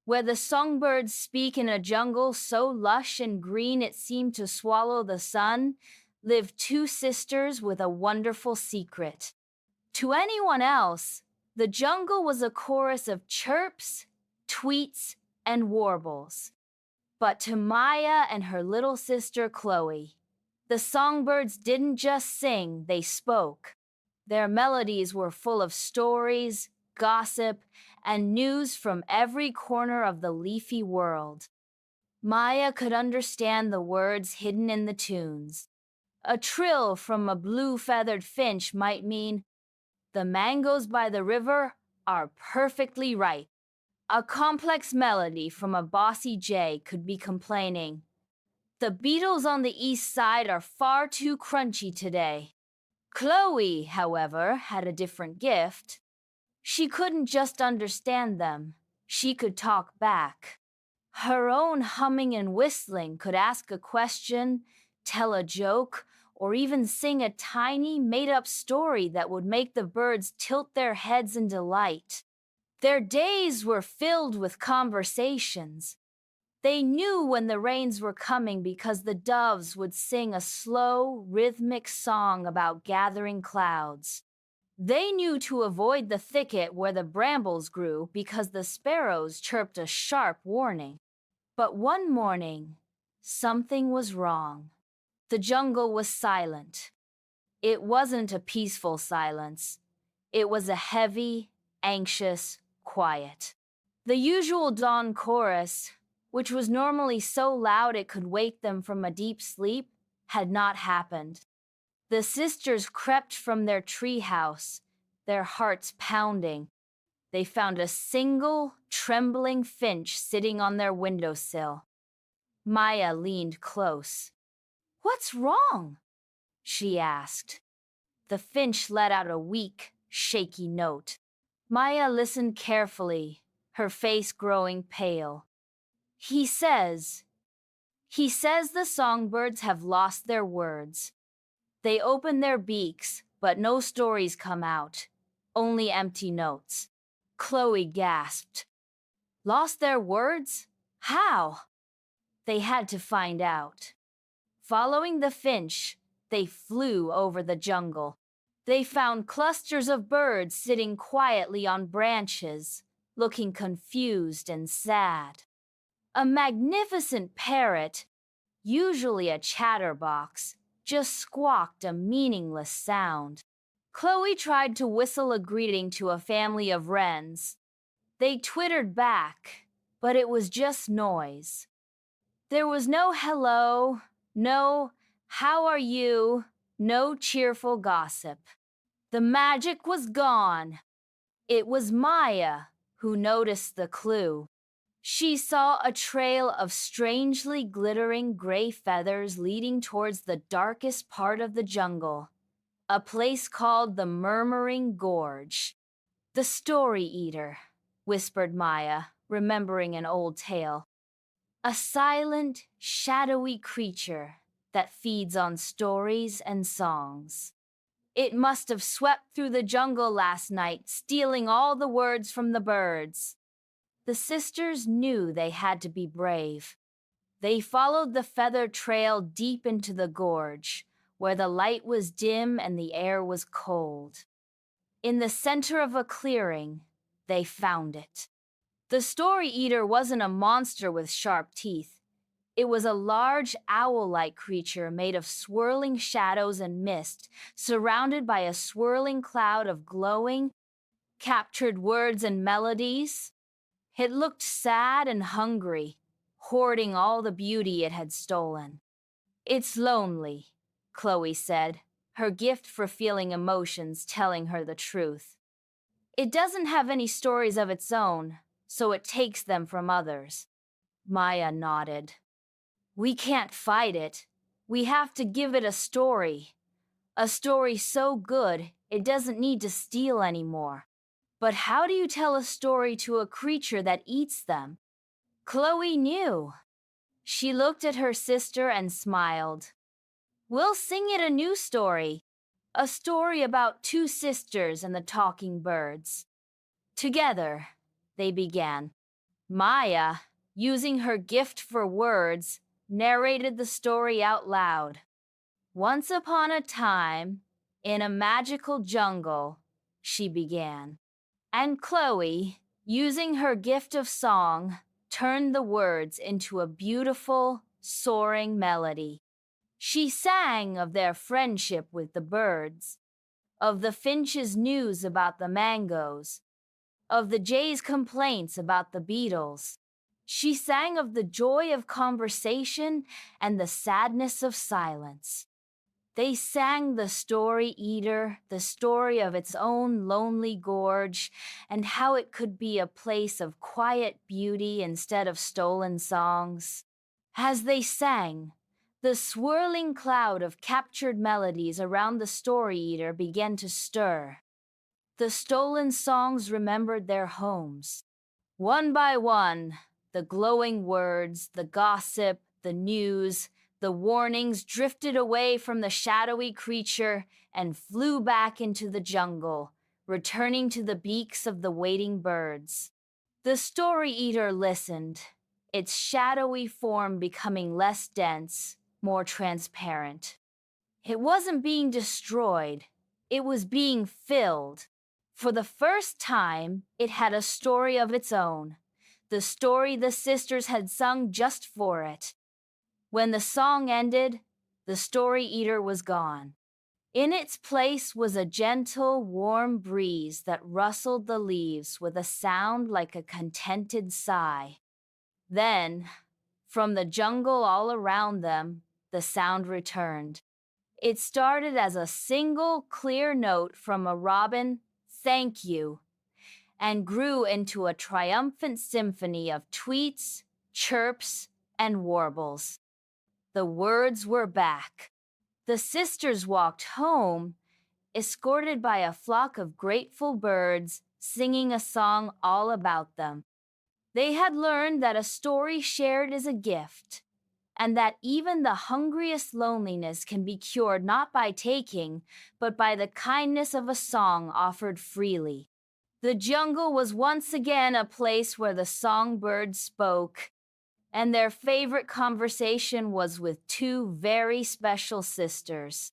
where the songbirds speak in a jungle so lush and green it seemed to swallow the sun, lived two sisters with a wonderful secret. To anyone else, the jungle was a chorus of chirps, tweets, and warbles. But to Maya and her little sister Chloe, the songbirds didn't just sing, they spoke. Their melodies were full of stories, gossip, and news from every corner of the leafy world. Maya could understand the words hidden in the tunes. A trill from a blue-feathered finch might mean, "The mangoes by the river are perfectly ripe." A complex melody from a bossy jay could be complaining, "The beetles on the east side are far too crunchy today." Chloe, however, had a different gift. She couldn't just understand them, she could talk back. Her own humming and whistling could ask a question, tell a joke, or even sing a tiny, made-up story that would make the birds tilt their heads in delight. Their days were filled with conversations. They knew when the rains were coming because the doves would sing a slow, rhythmic song about gathering clouds. They knew to avoid the thicket where the brambles grew because the sparrows chirped a sharp warning. But one morning, something was wrong. The jungle was silent. It wasn't a peaceful silence. It was a heavy, anxious quiet. The usual dawn chorus, which was normally so loud it could wake them from a deep sleep, had not happened. The sisters crept from their treehouse, their hearts pounding. They found a single, trembling finch sitting on their windowsill. Maya leaned close. "What's wrong?" she asked. The finch let out a weak, shaky note. Maya listened carefully, her face growing pale. He says the songbirds have lost their words. They open their beaks, but no stories come out, only empty notes." Chloe gasped. "Lost their words? How?" They had to find out. Following the finch, they flew over the jungle. They found clusters of birds sitting quietly on branches, looking confused and sad. A magnificent parrot, usually a chatterbox, just squawked a meaningless sound. Chloe tried to whistle a greeting to a family of wrens. They twittered back, but it was just noise. There was no hello, no how are you, no cheerful gossip. The magic was gone. It was Maya who noticed the clue. She saw a trail of strangely glittering gray feathers leading towards the darkest part of the jungle, a place called the Murmuring Gorge. "The Story Eater," whispered Maya, remembering an old tale. "A silent, shadowy creature that feeds on stories and songs. It must have swept through the jungle last night, stealing all the words from the birds." The sisters knew they had to be brave. They followed the feather trail deep into the gorge, where the light was dim and the air was cold. In the center of a clearing, they found it. The Story Eater wasn't a monster with sharp teeth. It was a large owl-like creature made of swirling shadows and mist, surrounded by a swirling cloud of glowing, captured words and melodies. It looked sad and hungry, hoarding all the beauty it had stolen. "It's lonely," Chloe said, her gift for feeling emotions telling her the truth. "It doesn't have any stories of its own, so it takes them from others." Maya nodded. "We can't fight it. We have to give it a story. A story so good it doesn't need to steal anymore. But how do you tell a story to a creature that eats them?" Chloe knew. She looked at her sister and smiled. "We'll sing it a new story. A story about two sisters and the talking birds." Together, they began. Maya, using her gift for words, narrated the story out loud. Once upon a time, in a magical jungle, she began. And Chloe, using her gift of song, turned the words into a beautiful, soaring melody. She sang of their friendship with the birds, of the finch's news about the mangoes, of the jay's complaints about the beetles. She sang of the joy of conversation and the sadness of silence. They sang the story eater, the story of its own lonely gorge, and how it could be a place of quiet beauty instead of stolen songs. As they sang, the swirling cloud of captured melodies around the story eater began to stir. The stolen songs remembered their homes. One by one, the glowing words, the gossip, the news, the warnings drifted away from the shadowy creature and flew back into the jungle, returning to the beaks of the waiting birds. The story eater listened, its shadowy form becoming less dense, more transparent. It wasn't being destroyed, it was being filled. For the first time, it had a story of its own, the story the sisters had sung just for it. When the song ended, the story eater was gone. In its place was a gentle, warm breeze that rustled the leaves with a sound like a contented sigh. Then, from the jungle all around them, the sound returned. It started as a single, clear note from a robin, "Thank you," and grew into a triumphant symphony of tweets, chirps, and warbles. The words were back. The sisters walked home, escorted by a flock of grateful birds singing a song all about them. They had learned that a story shared is a gift, and that even the hungriest loneliness can be cured not by taking, but by the kindness of a song offered freely. The jungle was once again a place where the songbirds spoke, and their favorite conversation was with two very special sisters.